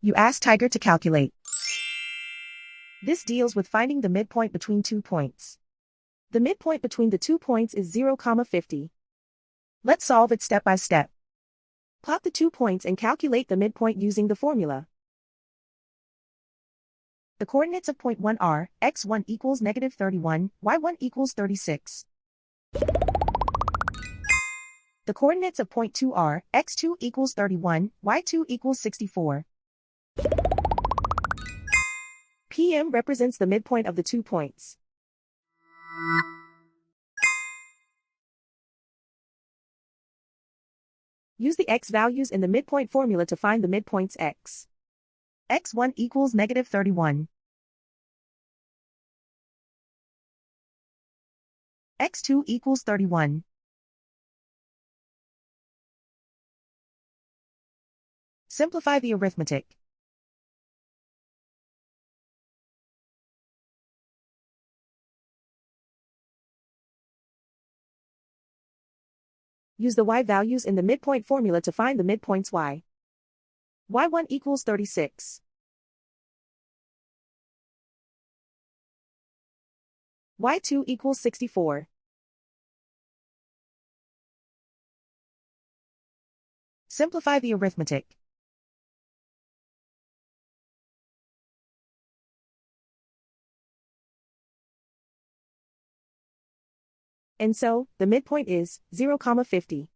You ask Tiger to calculate. This deals with finding the midpoint between 2 points. The midpoint between the 2 points is 0, 50. Let's solve it step by step. Plot the 2 points and calculate the midpoint using the formula. The coordinates of point 1 are, x1 equals -31, y1 equals 36. The coordinates of point 2 are, x2 equals 31, y2 equals 64. PM represents the midpoint of the 2 points. Use the x values in the midpoint formula to find the midpoints x. x1 equals -31. x2 equals 31. Simplify the arithmetic. Use the y values in the midpoint formula to find the midpoints y. y1 equals 36. y2 equals 64. Simplify the arithmetic. And so, the midpoint is 0, 50.